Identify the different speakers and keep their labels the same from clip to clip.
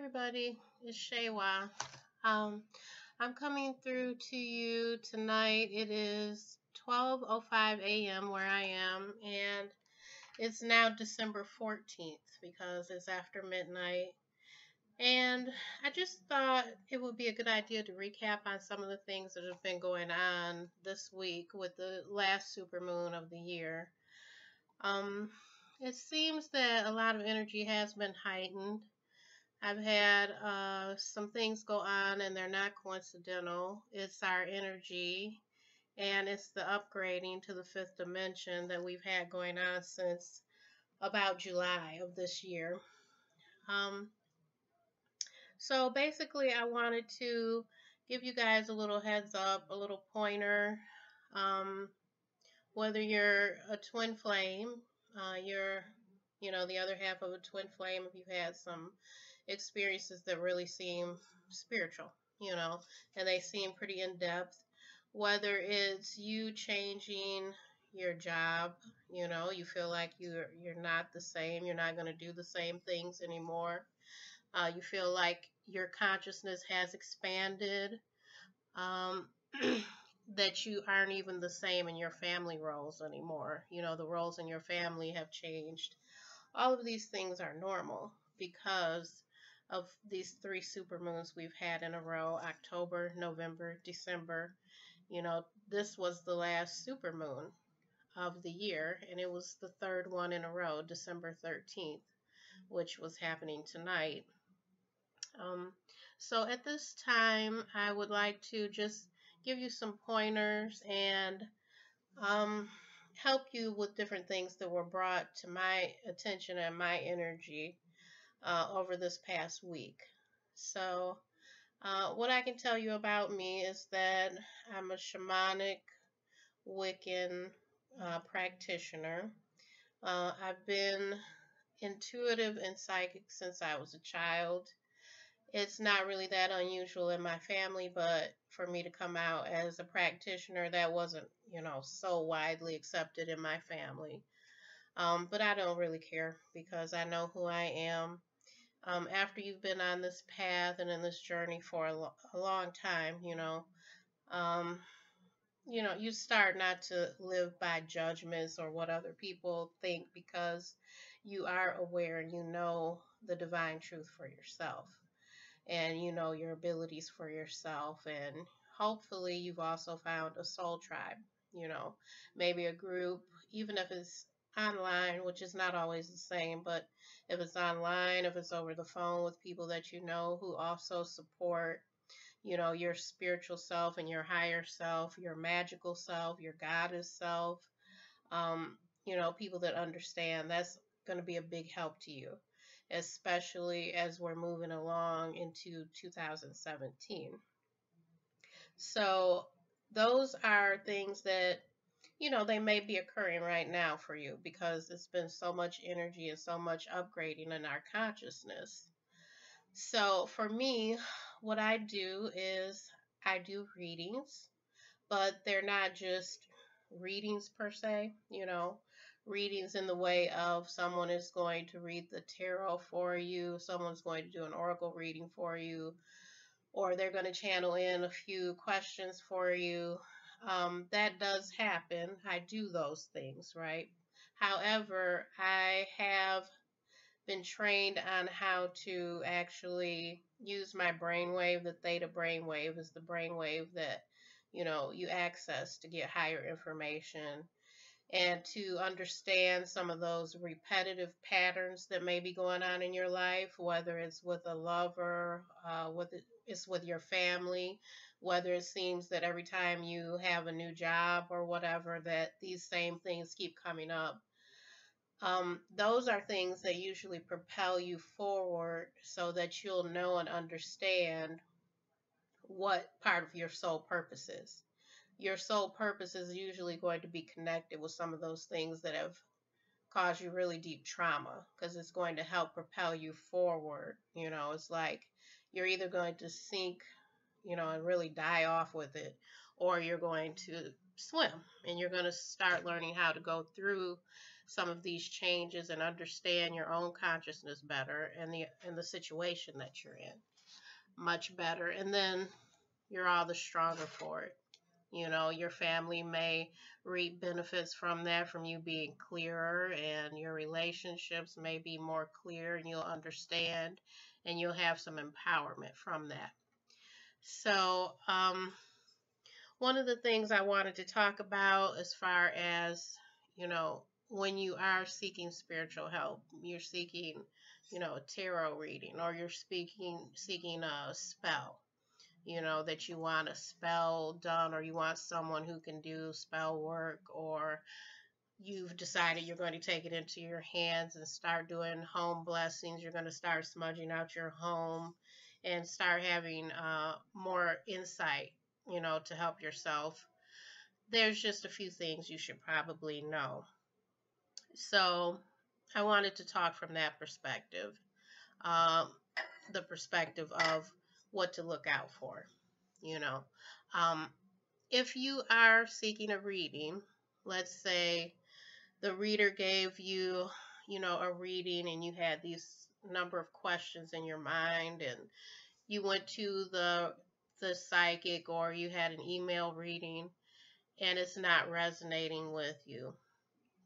Speaker 1: everybody, it's Shaywah. Um, I'm coming through to you tonight. It is 12:05 a.m. where I am, and it's now December 14th because it's after midnight. And I just thought it would be a good idea to recap on some of the things that have been going on this week with the last supermoon of the year. It seems that a lot of energy has been heightened. I've had some things go on and they're not coincidental. It's our energy and it's the upgrading to the fifth dimension that we've had going on since about July of this year. Um, so basically, I wanted to give you guys a little heads up, a little pointer. Whether you're a twin flame, you're the other half of a twin flame, if you've had some experiences that really seem spiritual, and they seem pretty in depth, whether it's you changing your job, you feel like you're not the same, you're not going to do the same things anymore. You feel like your consciousness has expanded, that you aren't even the same in your family roles anymore. The roles in your family have changed. All of these things are normal because of these 3 supermoons we've had in a row: October, November, December. This was the last supermoon of the year, and it was the 3rd one in a row, December 13th, which was happening tonight. So at this time, I would like to just give you some pointers and help you with different things that were brought to my attention and my energy over this past week. So what I can tell you about me is that I'm a shamanic Wiccan practitioner. I've been intuitive and psychic since I was a child. It's not really that unusual in my family, but for me to come out as a practitioner, that wasn't, so widely accepted in my family. But I don't really care because I know who I am. After you've been on this path and in this journey for a long time, you start not to live by judgments or what other people think, because you are aware and you know the divine truth for yourself. And you know your abilities for yourself, and hopefully you've also found a soul tribe, maybe a group, even if it's online, which is not always the same, but if it's online, if it's over the phone with people that you know who also support, your spiritual self and your higher self, your magical self, your goddess self, people that understand, that's going to be a big help to you, especially as we're moving along into 2017. So those are things that, they may be occurring right now for you because it's been so much energy and so much upgrading in our consciousness. So for me, what I do is I do readings, but they're not just readings per se, readings in the way of someone is going to read the tarot for you, someone's going to do an oracle reading for you, or they're going to channel in a few questions for you. That does happen. I do those things, right? However, I have been trained on how to actually use my brainwave. The theta brainwave is the brainwave that you access to get higher information and to understand some of those repetitive patterns that may be going on in your life, whether it's with a lover, whether it's with your family, whether it seems that every time you have a new job or whatever, that these same things keep coming up. Those are things that usually propel you forward so that you'll know and understand what part of your soul purpose is. Your soul purpose is usually going to be connected with some of those things that have caused you really deep trauma, because it's going to help propel you forward. It's like you're either going to sink, and really die off with it, or you're going to swim and you're going to start learning how to go through some of these changes and understand your own consciousness better and the situation that you're in much better. And then you're all the stronger for it. You know, your family may reap benefits from that, from you being clearer, and your relationships may be more clear and you'll understand and you'll have some empowerment from that. So, one of the things I wanted to talk about as far as, you know, when you are seeking spiritual help, you're seeking, you know, a tarot reading, or you're seeking a spell, you know, that you want a spell done, or you want someone who can do spell work, or you've decided you're going to take it into your hands and start doing home blessings. You're going to start smudging out your home and start having more insight, you know, to help yourself. There's just a few things you should probably know. So I wanted to talk from that perspective, um, the perspective of what to look out for, you know. If you are seeking a reading, let's say the reader gave you, you know, a reading and you had these number of questions in your mind, and you went to the psychic, or you had an email reading and it's not resonating with you.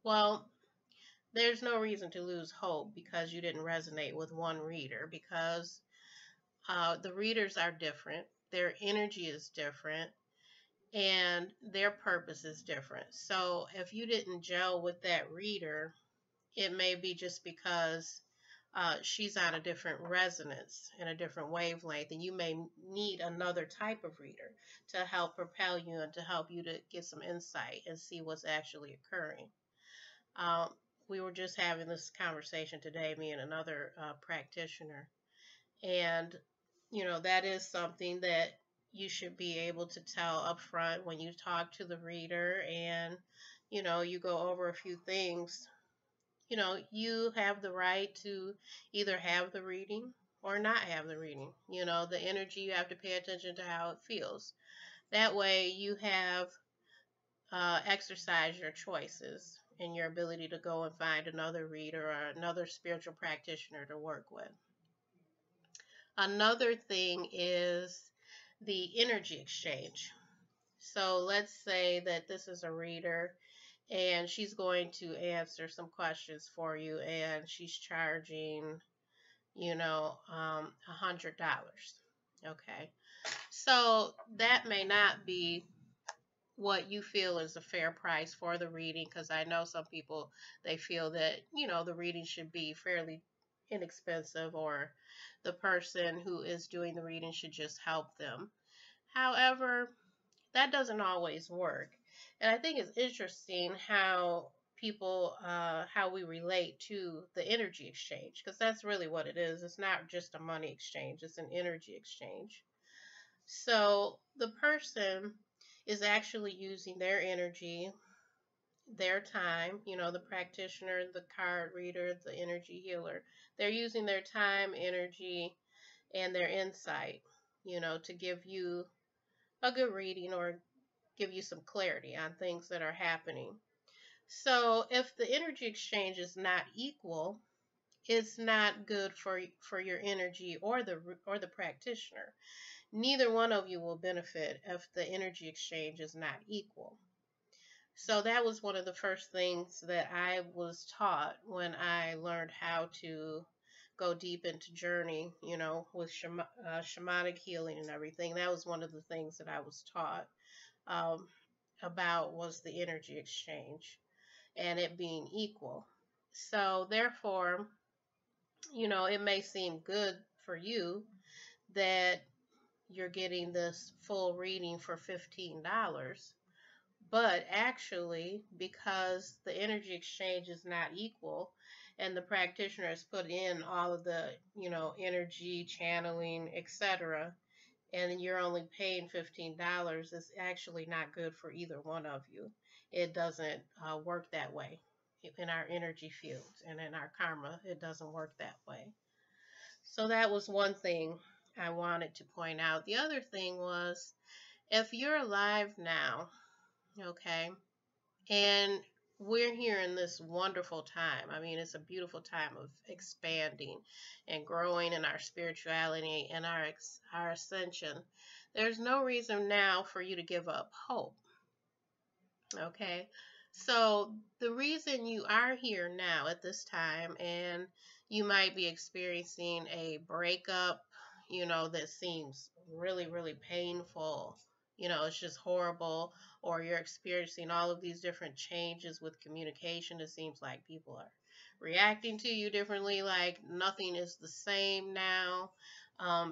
Speaker 1: Well, there's no reason to lose hope because you didn't resonate with one reader, because the readers are different, their energy is different, and their purpose is different. So if you didn't gel with that reader, it may be just because she's on a different resonance and a different wavelength, and you may need another type of reader to help propel you and to help you to get some insight and see what's actually occurring. Um, we were just having this conversation today, me and another practitioner, and you know, that is something that you should be able to tell up front when you talk to the reader, and you know, you go over a few things. You know, you have the right to either have the reading or not have the reading. You know, the energy, you have to pay attention to how it feels. That way you have exercise your choices and your ability to go and find another reader or another spiritual practitioner to work with. Another thing is the energy exchange. So let's say that this is a reader and she's going to answer some questions for you, and she's charging, you know, $100. Okay. So that may not be what you feel is a fair price for the reading, because I know some people, they feel that, you know, the reading should be fairly inexpensive, or the person who is doing the reading should just help them. However, that doesn't always work. And I think it's interesting how people, how we relate to the energy exchange, because that's really what it is. It's not just a money exchange, it's an energy exchange. So the person is actually using their energy, their time, you know, the practitioner, the card reader, the energy healer, they're using their time, energy, and their insight, you know, to give you a good reading or give you some clarity on things that are happening. So if the energy exchange is not equal, it's not good for your energy or the practitioner. Neither one of you will benefit if the energy exchange is not equal. So that was one of the first things that I was taught when I learned how to go deep into journey, you know, with shamanic healing and everything. That was one of the things that I was taught about, was the energy exchange and it being equal. So therefore, you know, it may seem good for you that you're getting this full reading for $15, but actually, because the energy exchange is not equal and the practitioner has put in all of the, you know, energy channeling, etc., and you're only paying $15, it's actually not good for either one of you. It doesn't work that way in our energy fields, and in our karma, it doesn't work that way. So that was one thing I wanted to point out. The other thing was, if you're alive now, okay, and we're here in this wonderful time. I mean, it's a beautiful time of expanding and growing in our spirituality and our ascension. There's no reason now for you to give up hope. Okay. So the reason you are here now at this time, and you might be experiencing a breakup, that seems really, really painful. It's just horrible, or you're experiencing all of these different changes with communication. It seems like people are reacting to you differently, like nothing is the same now.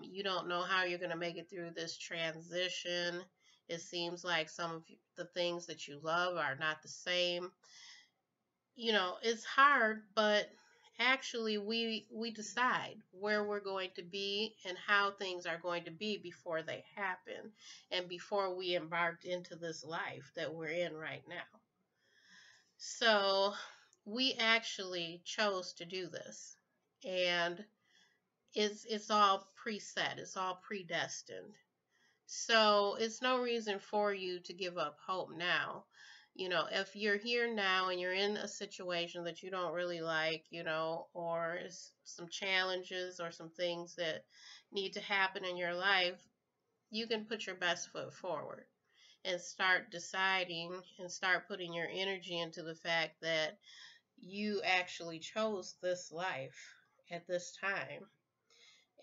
Speaker 1: You don't know how you're going to make it through this transition. It seems like some of the things that you love are not the same. It's hard, but actually we decide where we're going to be and how things are going to be before they happen and before we embarked into this life that we're in right now. So we actually chose to do this, and it's all preset, it's all predestined. So it's no reason for you to give up hope now. If you're here now and you're in a situation that you don't really like, or some challenges or some things that need to happen in your life, you can put your best foot forward and start deciding and start putting your energy into the fact that you actually chose this life at this time.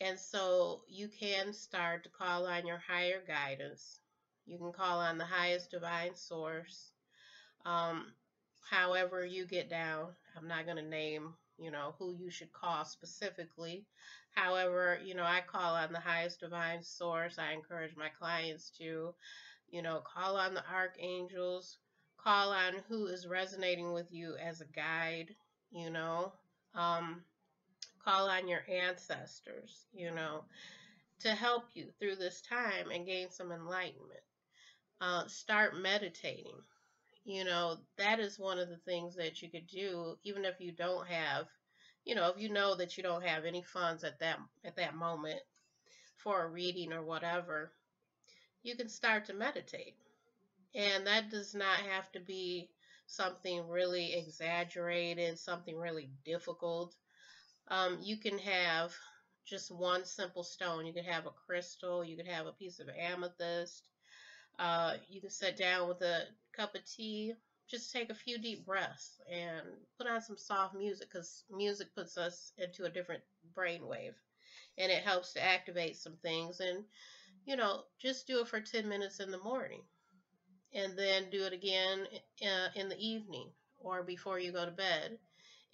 Speaker 1: And so you can start to call on your higher guidance. You can call on the highest divine source. Um, However you get down, I'm not going to name, who you should call specifically. However, I call on the highest divine source. I encourage my clients to, call on the archangels, call on who is resonating with you as a guide, you know. Um, Call on your ancestors, to help you through this time and gain some enlightenment. Start meditating. That is one of the things that you could do, even if you don't have, if you know that you don't have any funds at that moment for a reading or whatever, you can start to meditate. And that does not have to be something really exaggerated, something really difficult. You can have just one simple stone. You could have a crystal. You could have a piece of amethyst. You can sit down with a cup of tea. Just take a few deep breaths and put on some soft music, because music puts us into a different brainwave and it helps to activate some things. And, just do it for 10 minutes in the morning and then do it again in the evening or before you go to bed.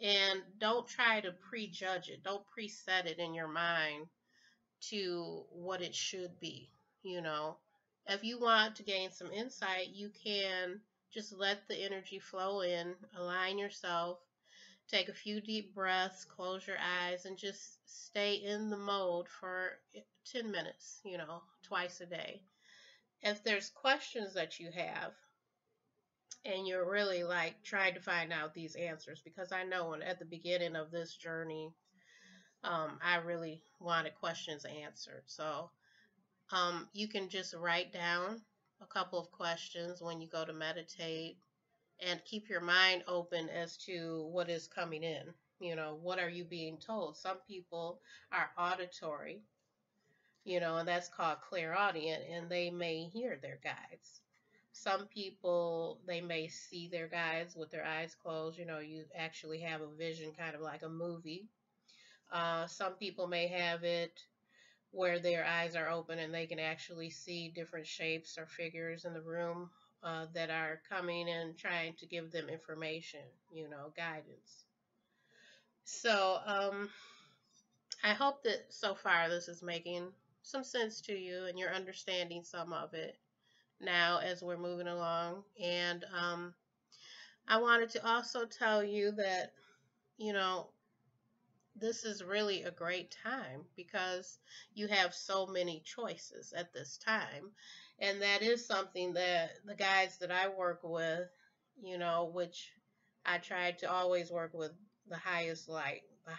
Speaker 1: And don't try to prejudge it. Don't preset it in your mind to what it should be. If you want to gain some insight, you can just let the energy flow in, align yourself, take a few deep breaths, close your eyes, and just stay in the mode for 10 minutes, twice a day. If there's questions that you have, and you're really like trying to find out these answers, because I know at the beginning of this journey, I really wanted questions answered. So you can just write down a couple of questions when you go to meditate, and keep your mind open as to what is coming in. What are you being told? Some people are auditory, and that's called clairaudient, and they may hear their guides. Some people, they may see their guides with their eyes closed. You actually have a vision, kind of like a movie. Some people may have it where their eyes are open and they can actually see different shapes or figures in the room that are coming and trying to give them information, guidance. So I hope that so far this is making some sense to you and you're understanding some of it now as we're moving along. And I wanted to also tell you that, this is really a great time because you have so many choices at this time. And that is something that the guides that I work with, which I try to always work with the highest light, the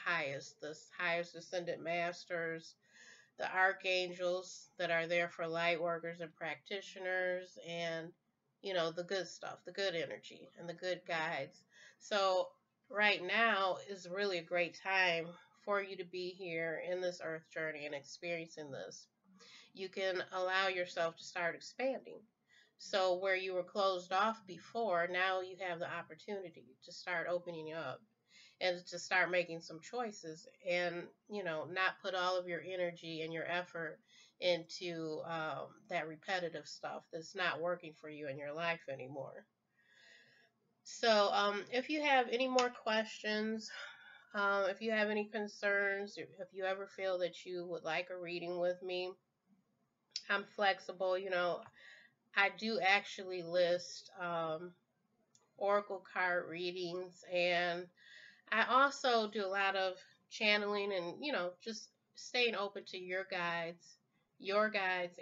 Speaker 1: highest ascended masters, the archangels that are there for light workers and practitioners, and the good stuff, the good energy, and the good guides. So, right now is really a great time for you to be here in this earth journey and experiencing this. You can allow yourself to start expanding. So, where you were closed off before, now you have the opportunity to start opening up and to start making some choices and, not put all of your energy and your effort into that repetitive stuff that's not working for you in your life anymore. So, if you have any more questions, if you have any concerns, if you ever feel that you would like a reading with me, I'm flexible. I do actually list oracle card readings, and I also do a lot of channeling and, just staying open to your guides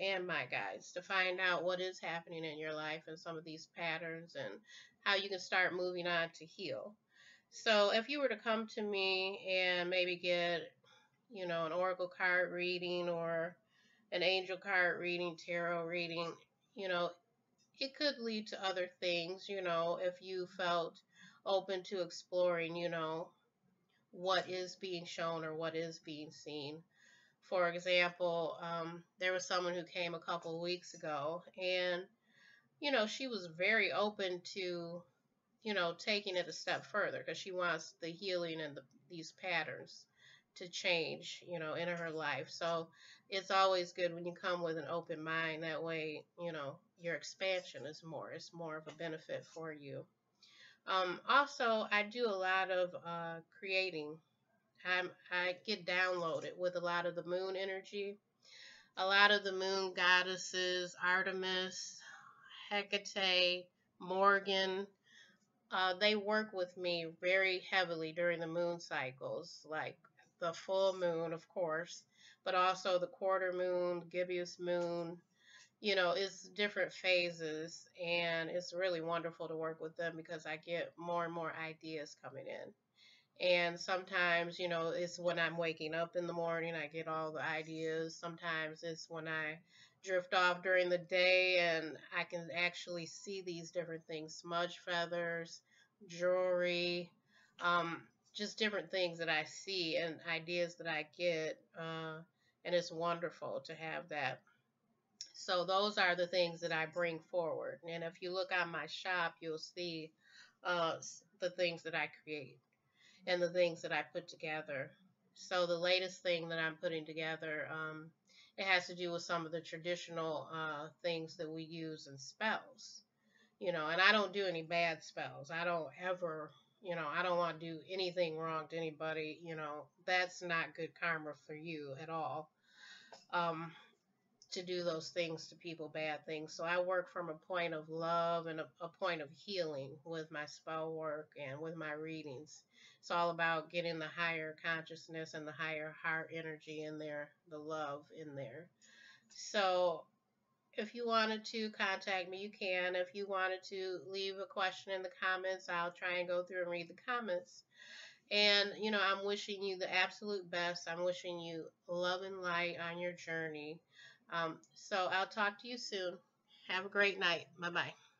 Speaker 1: and my guides to find out what is happening in your life and some of these patterns and how you can start moving on to heal. So if you were to come to me and maybe get, an oracle card reading or an angel card reading, tarot reading, you know, it could lead to other things, if you felt open to exploring, what is being shown or what is being seen. For example, there was someone who came a couple of weeks ago, and she was very open to taking it a step further because she wants the healing and these patterns to change, in her life. So it's always good when you come with an open mind. That way, your expansion is more. It's more of a benefit for you. Also, I do a lot of creating. I get downloaded with a lot of the moon energy, a lot of the moon goddesses, Artemis, Hecate, Morgan. They work with me very heavily during the moon cycles, like the full moon, of course, but also the quarter moon, gibbous moon. It's different phases, and it's really wonderful to work with them because I get more and more ideas coming in. And sometimes, it's when I'm waking up in the morning, I get all the ideas. Sometimes it's when I drift off during the day and I can actually see these different things, smudge feathers, jewelry, um, just different things that I see and ideas that I get. And it's wonderful to have that. So those are the things that I bring forward. And if you look on my shop, you'll see the things that I create and the things that I put together. So the latest thing that I'm putting together, it has to do with some of the traditional things that we use in spells. And I don't do any bad spells. I don't ever, I don't want to do anything wrong to anybody. That's not good karma for you at all. To do those things to people, bad things. So I work from a point of love and a point of healing with my spell work and with my readings. It's all about getting the higher consciousness and the higher heart energy in there, the love in there. So if you wanted to contact me, you can. If you wanted to leave a question in the comments, I'll try and go through and read the comments. And, I'm wishing you the absolute best. I'm wishing you love and light on your journey. So I'll talk to you soon. Have a great night. Bye-bye.